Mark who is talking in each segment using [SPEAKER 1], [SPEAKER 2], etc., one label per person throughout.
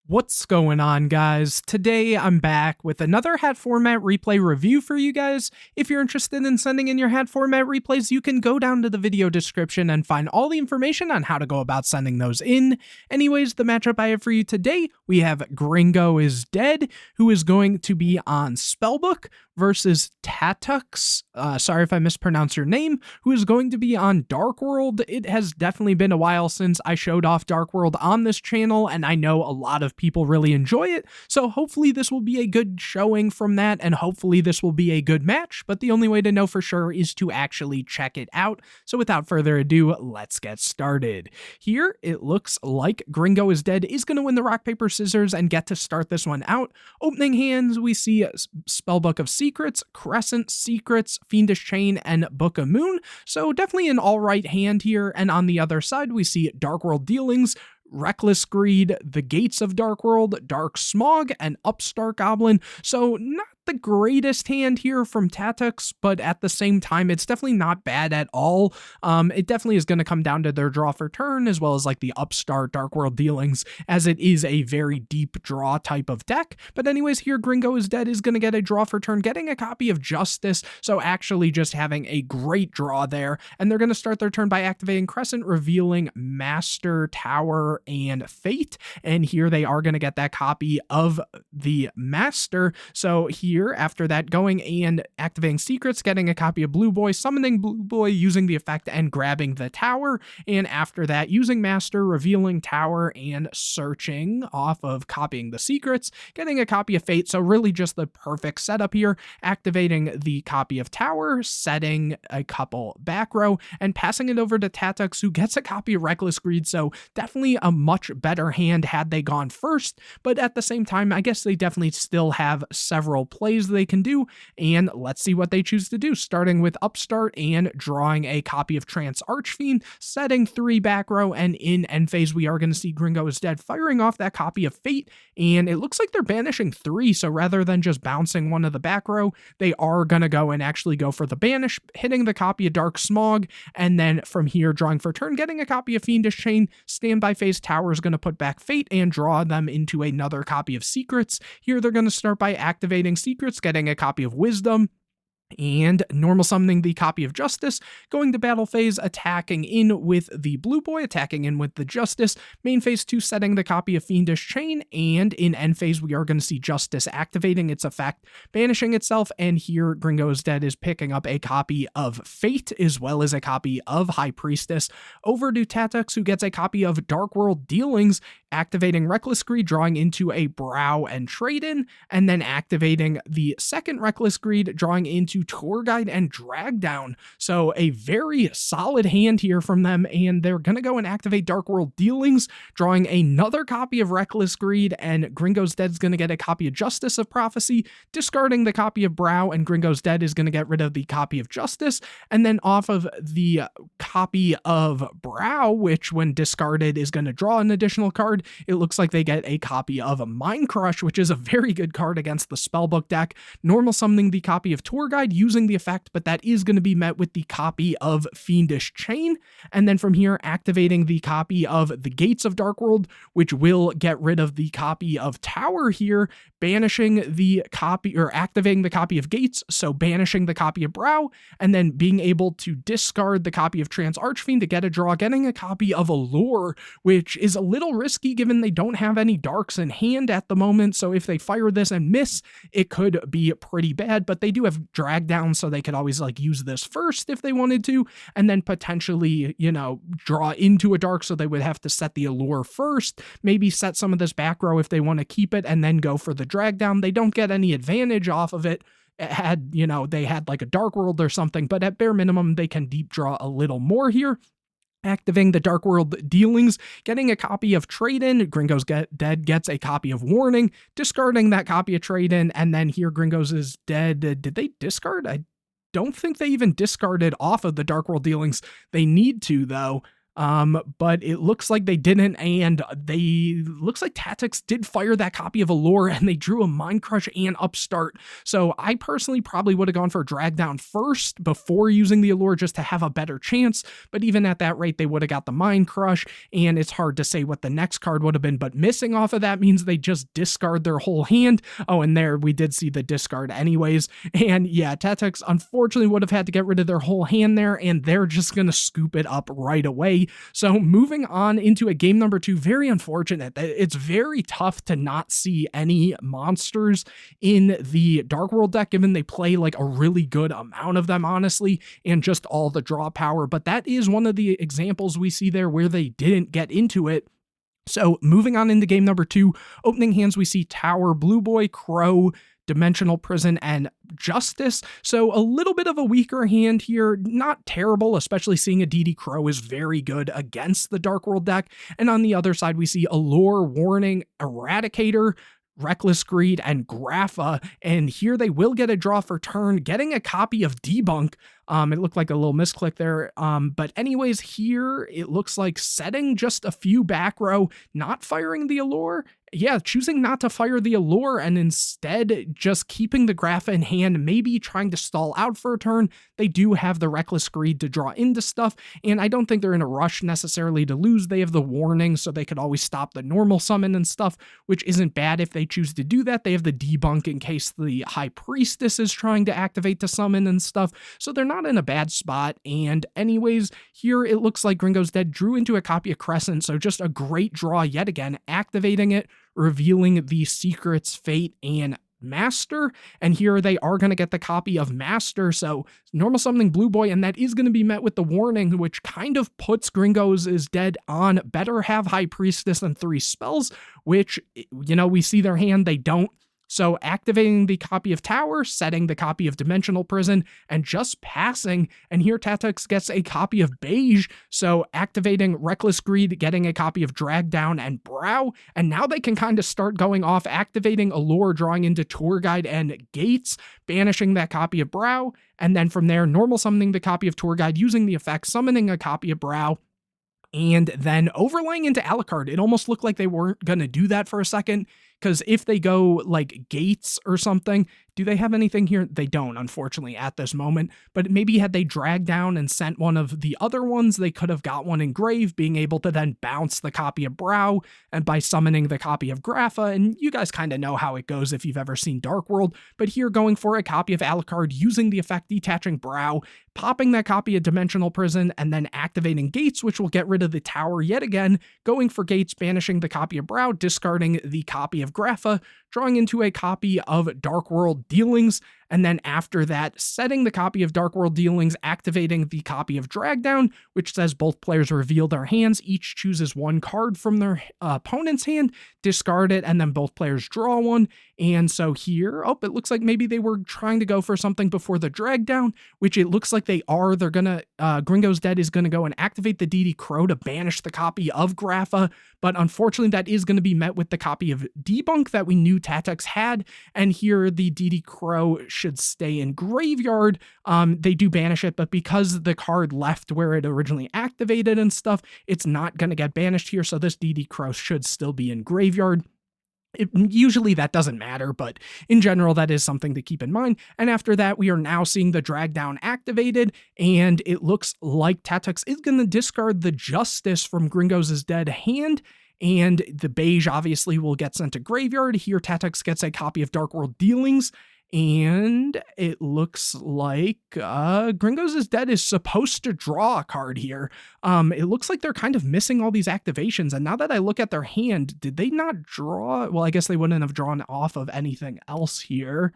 [SPEAKER 1] What's going on, guys? Today I'm back with another H.A.T format replay review for you guys. If you're interested in sending in your H.A.T format replays, you can go down to the video description and find all the information on how to go about sending those in. Anyways, the matchup I have for you today, we have Gringo is Dead, who is going to be on Spellbook, versus Tatux, sorry if I mispronounce your name, who is going to be on Dark World. It has definitely been a while since I showed off Dark World on this channel, and I know a lot of people really enjoy it, so hopefully this will be a good showing from that, and hopefully this will be a good match, but the only way to know for sure is to actually check it out. So without further ado, let's get started. Here, it looks like Gringo is Dead is going to win the rock, paper, scissors and get to start this one out. Opening hands, we see Spellbook of Secrets, Crescent, Secrets, Fiendish Chain, and Book of Moon. So definitely an alright hand here. And on the other side, we see Dark World Dealings, Reckless Greed, the Gates of Dark World, Dark Smog, and Upstart Goblin. So not the greatest hand here from Tatux, but at the same time, it's definitely not bad at all. It definitely is going to come down to their draw for turn, as well as like the Upstart Dark World Dealings, as it is a very deep draw type of deck. But anyways, here Gringo is Dead is going to get a draw for turn, getting a copy of Justice, so actually just having a great draw there. And they're going to start their turn by activating Crescent, revealing Master, Tower, and Fate. And here they are going to get that copy of the Master. So here, after that, going and activating Secrets, getting a copy of Blue Boy, summoning Blue Boy, using the effect and grabbing the Tower, and after that, using Master, revealing Tower, and searching off of copying the Secrets, getting a copy of Fate. So really just the perfect setup here, activating the copy of Tower, setting a couple back row, and passing it over to Tatux, who gets a copy of Reckless Greed. So definitely a much better hand had they gone first, but at the same time, I guess they definitely still have several plays they can do, and let's see what they choose to do, starting with Upstart and drawing a copy of Trance Archfiend, setting 3 back row, and in end phase we are going to see Gringo is Dead firing off that copy of Fate, and it looks like they're banishing 3, so rather than just bouncing one of the back row, they are going to go and actually go for the banish, hitting the copy of Dark Smog, and then from here drawing for turn, getting a copy of Fiendish Chain. Standby phase Tower is going to put back Fate and draw them into another copy of Secrets. Here they're going to start by activating Secrets, getting a copy of Wisdom, and normal summoning the copy of Justice, going to battle phase, attacking in with the Blue Boy, attacking in with the Justice, main phase 2 setting the copy of Fiendish Chain, and in end phase we are going to see Justice activating its effect, banishing itself, and here Gringo is Dead is picking up a copy of Fate, as well as a copy of High Priestess, over to Tatux, who gets a copy of Dark World Dealings, activating Reckless Greed, drawing into a Brow and Trade-In, and then activating the second Reckless Greed, drawing into Tour Guide and Drag Down. So a very solid hand here from them, and they're going to go and activate Dark World Dealings, drawing another copy of Reckless Greed, and Gringo's Dead is going to get a copy of Justice of Prophecy, discarding the copy of Brow, and Gringo's Dead is going to get rid of the copy of Justice, and then off of the copy of Brow, which when discarded is going to draw an additional card, it looks like they get a copy of Mind Crush, which is a very good card against the Spellbook deck, normal summoning the copy of Tour Guide, using the effect, but that is going to be met with the copy of Fiendish Chain, and then from here activating the copy of the Gates of Dark World, which will get rid of the copy of Tower here, banishing the copy, or activating the copy of Gates, so banishing the copy of Brow, and then being able to discard the copy of Trance Archfiend to get a draw, getting a copy of Allure, which is a little risky given they don't have any darks in hand at the moment, so if they fire this and miss, it could be pretty bad, but they do have Drag Down, so they could always like use this first if they wanted to, and then potentially, you know, draw into a dark, so they would have to set the Allure first, maybe set some of this back row if they want to keep it, and then go for the Drag Down. They don't get any advantage off of it, had, you know, they had like a Dark World or something, but at bare minimum, they can deep draw a little more here. Activating the Dark World Dealings, getting a copy of Trade-In, Gringo's Dead gets a copy of Warning, discarding that copy of Trade-In, and then here Gringo's is Dead. Did they discard? I don't think they even discarded off of the Dark World Dealings. They need to, though. but it looks like they didn't, and looks like Tactics did fire that copy of Allure, and they drew a Mind Crush and Upstart. So I personally probably would have gone for Drag Down first before using the Allure just to have a better chance, but even at that rate, they would have got the Mind Crush, and it's hard to say what the next card would have been, but missing off of that means they just discard their whole hand. Oh, and there we did see the discard anyways, and yeah, Tactics unfortunately would have had to get rid of their whole hand there, and they're just gonna scoop it up right away. So moving on into a game number 2, very unfortunate. It's very tough to not see any monsters in the Dark World deck, given they play like a really good amount of them, honestly, and just all the draw power, but that is one of the examples we see there where they didn't get into it. So moving on into game number 2, opening hands, we see Tower, Blue Boy, Crow, Dimensional Prison, and Justice. So a little bit of a weaker hand here, not terrible, especially seeing a DD Crow is very good against the Dark World deck. And on the other side, we see Allure, Warning, Eradicator, Reckless Greed, and Grapha, and here they will get a draw for turn, getting a copy of Debunk. It looked like a little misclick there, but anyways, here it looks like setting just a few back row, not firing the Allure, choosing not to fire the Allure and instead just keeping the Grapha in hand, maybe trying to stall out for a turn. They do have the Reckless Greed to draw into stuff, and I don't think they're in a rush necessarily to lose. They have the Warning, so they could always stop the normal summon and stuff, which isn't bad if they choose to do that. They have the Debunk in case the High Priestess is trying to activate to summon and stuff, so they're not in a bad spot. And anyways, here it looks like Gringo's Dead drew into a copy of Crescent, so just a great draw yet again, activating it, revealing the Secrets, Fate, and Master, and here they are going to get the copy of Master, so normal summoning Blue Boy, and that is going to be met with the Warning, which kind of puts Gringo's is Dead on better have High Priestess and 3 spells, which, we see their hand, they don't. So activating the copy of Tower, setting the copy of Dimensional Prison, and just passing, and here Tactics gets a copy of Beige, so activating Reckless Greed, getting a copy of Drag Down and Brow, and now they can kind of start going off, activating Allure, drawing into Tour Guide and Gates, banishing that copy of Brow, and then from there, normal summoning the copy of Tour Guide using the effect, summoning a copy of Brow, and then overlaying into Alucard. It almost looked like they weren't going to do that for a second, because if they go like Gates or something, do they have anything here? They don't, unfortunately, at this moment, but maybe had they dragged down and sent one of the other ones, they could have got one engraved, being able to then bounce the copy of Brow, and by summoning the copy of Grapha, and you guys kind of know how it goes if you've ever seen Dark World, but here going for a copy of Alucard, using the effect detaching Brow, popping that copy of Dimensional Prison, and then activating Gates, which will get rid of the Tower yet again, going for Gates, banishing the copy of Brow, discarding the copy of Grapha, drawing into a copy of Dark World Dealings, and then after that, setting the copy of Dark World Dealings, activating the copy of Drag Down, which says both players reveal their hands, each chooses one card from their opponent's hand, discard it, and then both players draw one. And so here, it looks like maybe they were trying to go for something before the Drag Down, which it looks like they are. They're gonna, Gringo's Dead is gonna go and activate the DD Crow to banish the copy of Grapha, but unfortunately that is gonna be met with the copy of Debunk that we knew Tactics had, and here the DD Crow should stay in Graveyard. They do banish it, but because the card left where it originally activated and stuff, it's not gonna get banished here, so this DD Crow should still be in Graveyard. Usually that doesn't matter, but in general, that is something to keep in mind. And after that, we are now seeing the Drag Down activated, and it looks like Tactics is going to discard the Justice from Gringo's Dead hand, and the Beige obviously will get sent to Graveyard. Here, Tactics gets a copy of Dark World Dealings, and it looks like Gringo's Dead is supposed to draw a card here. It looks like they're kind of missing all these activations, and now that I look at their hand, did they not draw? Well, I guess they wouldn't have drawn off of anything else here,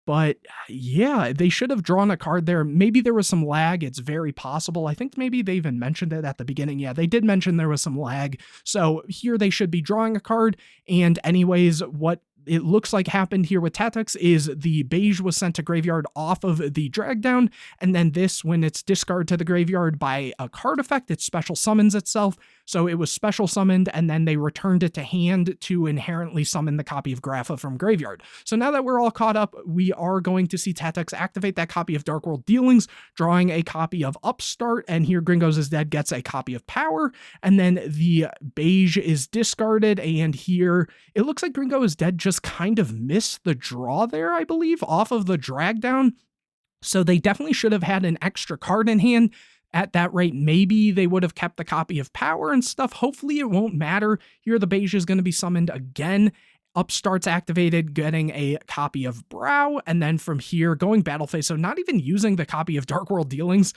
[SPEAKER 1] but yeah, they should have drawn a card there. Maybe there was some lag. It's very possible. I think maybe they even mentioned it at the beginning. Yeah, they did mention there was some lag. So here they should be drawing a card, and anyways, what it looks like happened here with Tactics is the beige was sent to graveyard off of the drag down, and then this, when it's discarded to the graveyard by a card effect, it special summons itself. So it was special summoned, and then they returned it to hand to inherently summon the copy of Grapha from graveyard. So now that we're all caught up, we are going to see Tactics activate that copy of Dark World Dealings, drawing a copy of Upstart, and here Gringos is Dead gets a copy of Power, and then the beige is discarded, and here it looks like Gringo is Dead just kind of missed the draw there, I believe, off of the drag down. So they definitely should have had an extra card in hand. At that rate, maybe they would have kept the copy of Power and stuff. Hopefully it won't matter. Here the beige is going to be summoned again. Upstart's activated, getting a copy of Brow, and then from here, going battle phase. So not even using the copy of Dark World Dealings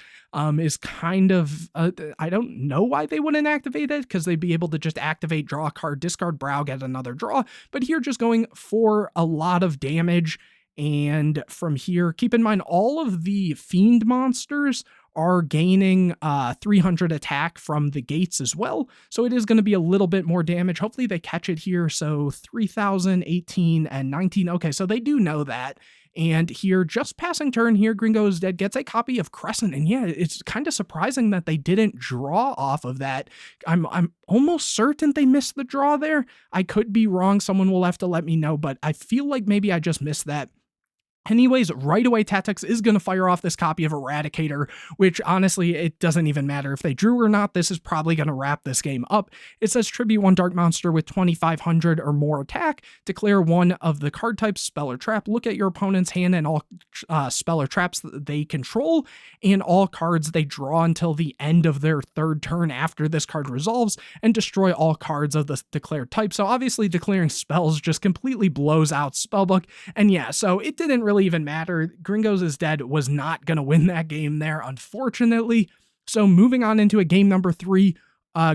[SPEAKER 1] is kind of, I don't know why they wouldn't activate it, because they'd be able to just activate, draw a card, discard Brow, get another draw. But here just going for a lot of damage. And from here, keep in mind, all of the Fiend monsters are gaining 300 attack from the gates as well. So it is going to be a little bit more damage. Hopefully they catch it here. So 3,000, 18, and 19. Okay, so they do know that. And here, just passing turn here, Gringo is Dead gets a copy of Crescent. And yeah, it's kind of surprising that they didn't draw off of that. I'm almost certain they missed the draw there. I could be wrong. Someone will have to let me know, but I feel like maybe I just missed that. Anyways, right away, Tactics is going to fire off this copy of Eradicator, which honestly, it doesn't even matter if they drew or not. This is probably going to wrap this game up. It says tribute one dark monster with 2,500 or more attack, declare one of the card types, spell or trap, look at your opponent's hand and all spell or traps that they control, and all cards they draw until the end of their third turn after this card resolves, and destroy all cards of the declared type. So obviously declaring spells just completely blows out Spellbook, and yeah, so it didn't really even matter. Gringos is Dead was not going to win that game there, unfortunately. So moving on into a game number 3,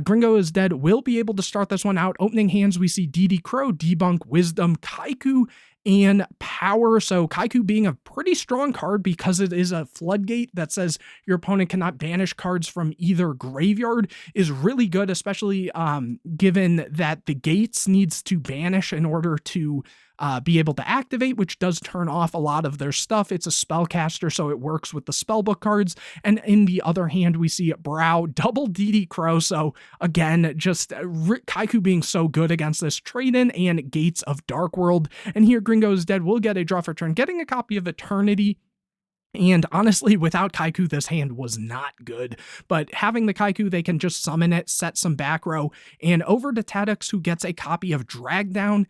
[SPEAKER 1] Gringo is Dead will be able to start this one out. Opening hands, we see DD Crow, Debunk, Wisdom, Kaiku, and Power. So Kaiku being a pretty strong card because it is a floodgate that says your opponent cannot banish cards from either graveyard is really good, especially given that the gates needs to banish in order to be able to activate, which does turn off a lot of their stuff. It's a spellcaster, so it works with the spellbook cards. And in the other hand, we see Brow, double DD Crow. So again, just Kaiku being so good against this trade-in and Gates of Dark World. And here Gringo's Dead will get a draw for turn, getting a copy of Eternity. And honestly, without Kaiku, this hand was not good. But having the Kaiku, they can just summon it, set some back row, and over to Tactics, who gets a copy of Drag Down.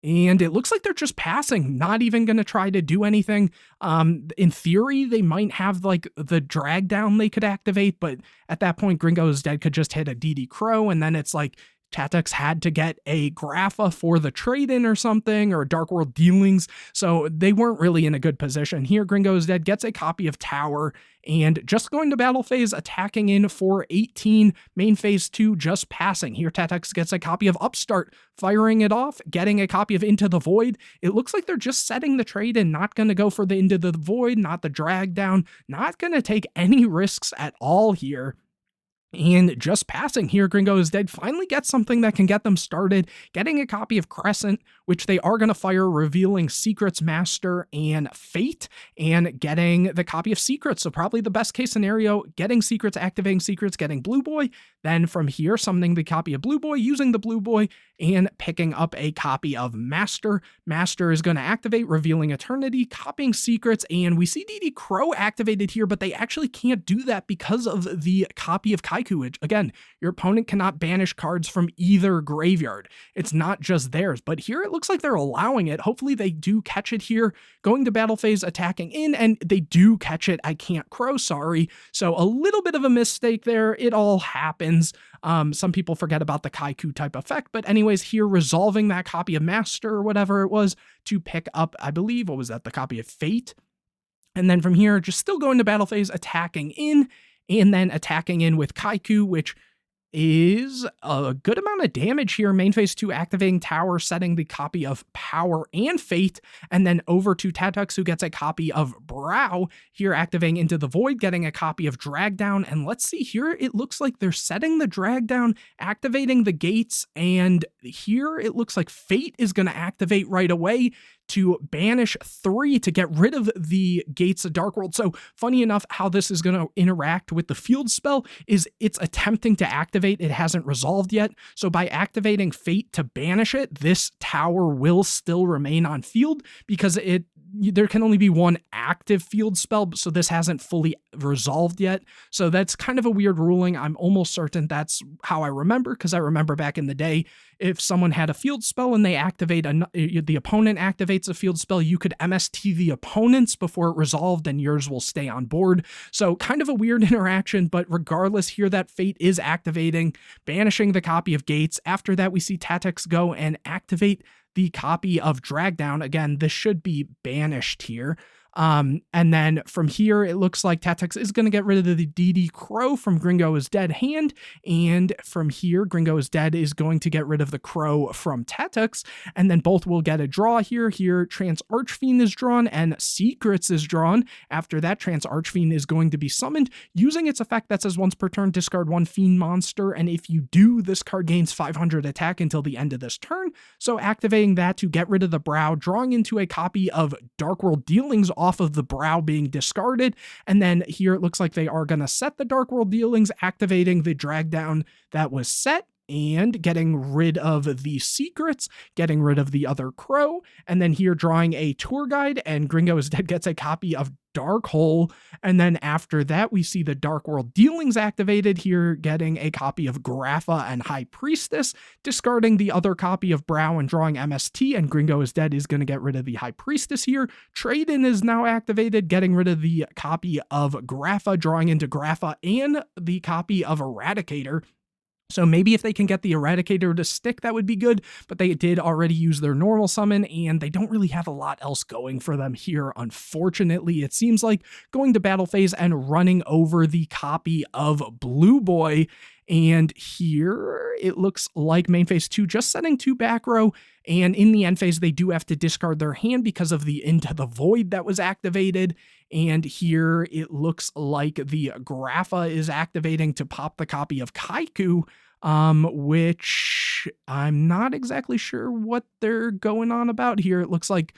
[SPEAKER 1] And it looks like they're just passing, not even going to try to do anything. In theory, they might have like the drag down they could activate, but at that point, Gringo is Dead could just hit a DD Crow, and then it's like Tactics had to get a Grapha for the trade-in or something, or Dark World Dealings, so they weren't really in a good position. Here, Gringo is Dead gets a copy of Tower, and just going to battle phase, attacking in for 18, main phase 2, just passing. Here, Tactics gets a copy of Upstart, firing it off, getting a copy of Into the Void. It looks like they're just setting the trade-in, not going to go for the Into the Void, not the drag down, not going to take any risks at all here. And just passing here, Gringo is Dead finally gets something that can get them started, getting a copy of Crescent, which they are going to fire, revealing Secrets Master and Fate, and getting the copy of Secrets. So probably the best case scenario, getting Secrets, activating Secrets, getting Blue Boy. Then from here, summoning the copy of Blue Boy, using the Blue Boy, and picking up a copy of Master. Master is going to activate, revealing Eternity, copying Secrets, and we see DD Crow activated here, but they actually can't do that because of the copy of Kaiku, which, again, your opponent cannot banish cards from either graveyard. It's not just theirs, but here it looks like they're allowing it. Hopefully they do catch it here, going to battle phase, attacking in, and they do catch it. I can't Crow, sorry. So a little bit of a mistake there. It all happens. Some people forget about the Kaiku type effect, but anyways, here resolving that copy of Master or whatever it was to pick up, I believe, what was that, the copy of Fate? And then from here, just still going to battle phase, attacking in, and then attacking in with Kaiku, which is a good amount of damage here. Main phase 2 activating Tower, setting the copy of Power and Fate, and then over to Tatux, who gets a copy of Brow, here activating Into the Void, getting a copy of Drag Down. And let's see here, it looks like they're setting the Drag Down, activating the gates, and here it looks like Fate is going to activate right away to banish 3 to get rid of the Gates of Dark World. So funny enough, how this is going to interact with the field spell is it's attempting to activate. It hasn't resolved yet. So by activating Fate to banish it, this tower will still remain on field because there can only be one active field spell, so this hasn't fully resolved yet. So that's kind of a weird ruling. I'm almost certain that's how I remember, because I remember back in the day, if someone had a field spell and they activate, the opponent activates a field spell, you could MST the opponents before it resolved and yours will stay on board. So kind of a weird interaction, but regardless, here that Fate is activating, banishing the copy of Gates. After that, we see Tatix go and activate the copy of Drag Down. Again, this should be banished here. And then from here, it looks like Tatix is going to get rid of the DD Crow from Gringo is Dead hand. And from here, Gringo is Dead is going to get rid of the Crow from Tatix. And then both will get a draw here. Here, Trance Archfiend is drawn and Secrets is drawn. After that, Trance Archfiend is going to be summoned using its effect that says once per turn, discard 1 Fiend monster. And if you do, this card gains 500 attack until the end of this turn. So activating that to get rid of the Brow, drawing into a copy of Dark World Dealings off of the Brow being discarded. And then here it looks like they are going to set the Dark World Dealings, activating the Drag Down that was set and getting rid of the Secrets, getting rid of the other Crow, and then here drawing a Tour Guide, and Gringo is Dead gets a copy of Dark Hole. And then after that, we see the Dark World Dealings activated here, getting a copy of Grapha and High Priestess, discarding the other copy of Brow and drawing MST, and Gringo is Dead is going to get rid of the High Priestess here. Trade-in is now activated, getting rid of the copy of Grapha, drawing into Grapha and the copy of Eradicator. So maybe if they can get the Eradicator to stick, that would be good, but they did already use their normal summon, and they don't really have a lot else going for them here, unfortunately. It seems like going to battle phase and running over the copy of Blue Boy, and here it looks like main phase 2 just setting 2 back row, and in the end phase they do have to discard their hand because of the Into the Void that was activated. And here it looks like the Grapha is activating to pop the copy of Kaiku, which I'm not exactly sure what they're going on about here. It looks like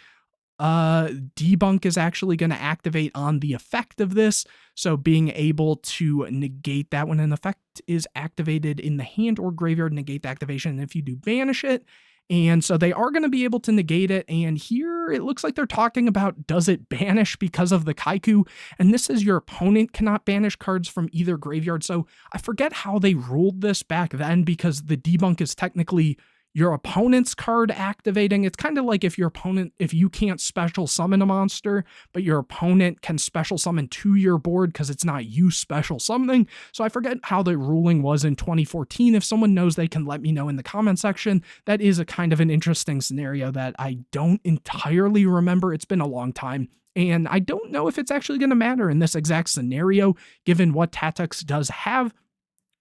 [SPEAKER 1] Debunk is actually going to activate on the effect of this, so being able to negate that when an effect is activated in the hand or graveyard, negate the activation, and if you do, banish it. And so they are going to be able to negate it. And here it looks like they're talking about, does it banish because of the Kaiku? And this says your opponent cannot banish cards from either graveyard. So I forget how they ruled this back then, because the debunk is technically your opponent's card activating. It's kind of like if you can't special summon a monster, but your opponent can special summon to your board because it's not you special summoning. So I forget how the ruling was in 2014. If someone knows, they can let me know in the comment section. That is a kind of an interesting scenario that I don't entirely remember. It's been a long time. And I don't know if it's actually going to matter in this exact scenario, given what Tatux does have.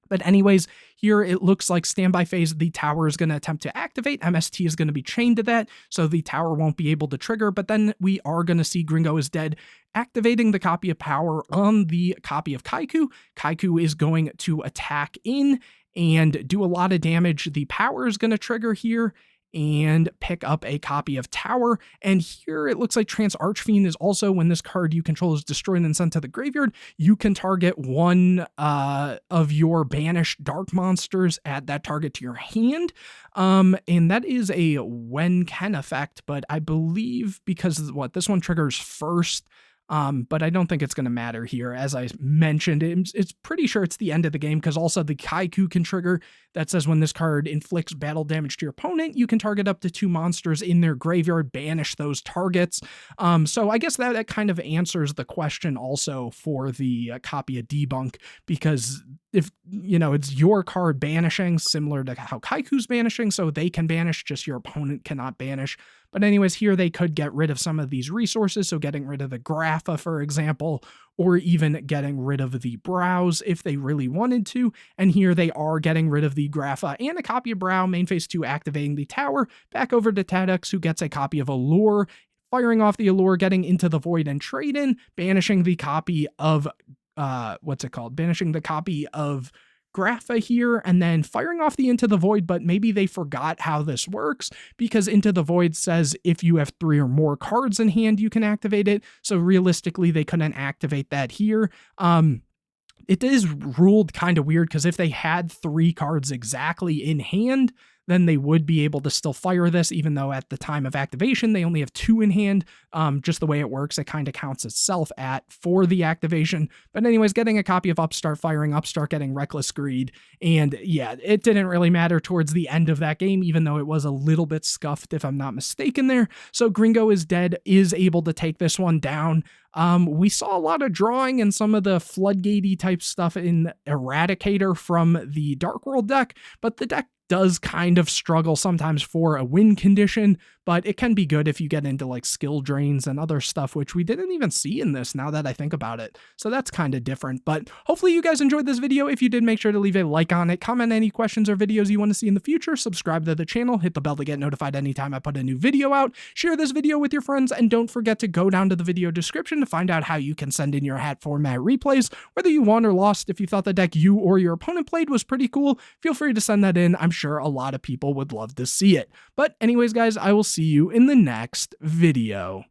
[SPEAKER 1] But anyways, here it looks like standby phase, the tower is going to attempt to activate. MST is going to be chained to that, so the tower won't be able to trigger. But then we are going to see Gringo is Dead activating the copy of Power on the copy of Kaiku. Kaiku is going to attack in and do a lot of damage. The Power is going to trigger here and pick up a copy of Tower. And here it looks like Trance Archfiend is also, when this card you control is destroyed and sent to the graveyard, you can target one of your banished dark monsters, add that target to your hand. And that is a when can effect, but I believe because this one triggers first, but I don't think it's going to matter here. As I mentioned, it's pretty sure it's the end of the game, because also the Kaiku can trigger. that says when this card inflicts battle damage to your opponent, you can target up to 2 monsters in their graveyard, banish those targets. So I guess that kind of answers the question also for the copy of Debunk, because if, it's your card banishing, similar to how Kaiku's banishing, so they can banish, just your opponent cannot banish. But anyways, here they could get rid of some of these resources, so getting rid of the Grapha, for example, or even getting rid of the Browse if they really wanted to. And here they are getting rid of the Grapha and a copy of Brow, main phase 2 activating the tower, back over to Tadux, who gets a copy of Allure, firing off the Allure, getting into the Void and trade in, banishing the copy of banishing the copy of Grapha here, and then firing off the Into the Void, but maybe they forgot how this works, because Into the Void says if you have 3 or more cards in hand, you can activate it. So realistically, they couldn't activate that here. It is ruled kind of weird, because if they had 3 cards exactly in hand, then they would be able to still fire this, even though at the time of activation, they only have 2 in hand. Just the way it works, it kind of counts itself for the activation. But anyways, getting a copy of Upstart, firing Upstart, getting Reckless Greed. And yeah, it didn't really matter towards the end of that game, even though it was a little bit scuffed, if I'm not mistaken there. So Gringo is Dead is able to take this one down. We saw a lot of drawing and some of the floodgatey type stuff in Eradicator from the Dark World deck, but the deck does kind of struggle sometimes for a win condition, but it can be good if you get into like skill drains and other stuff, which we didn't even see in this now that I think about it. So that's kind of different, but hopefully you guys enjoyed this video. If you did, make sure to leave a like on it, comment any questions or videos you want to see in the future, subscribe to the channel, hit the bell to get notified anytime I put a new video out, share this video with your friends, and don't forget to go down to the video description to find out how you can send in your hat format replays, whether you won or lost. If you thought the deck you or your opponent played was pretty cool, feel free to send that in. I'm sure a lot of people would love to see it. But anyways, guys, I will see you in the next video.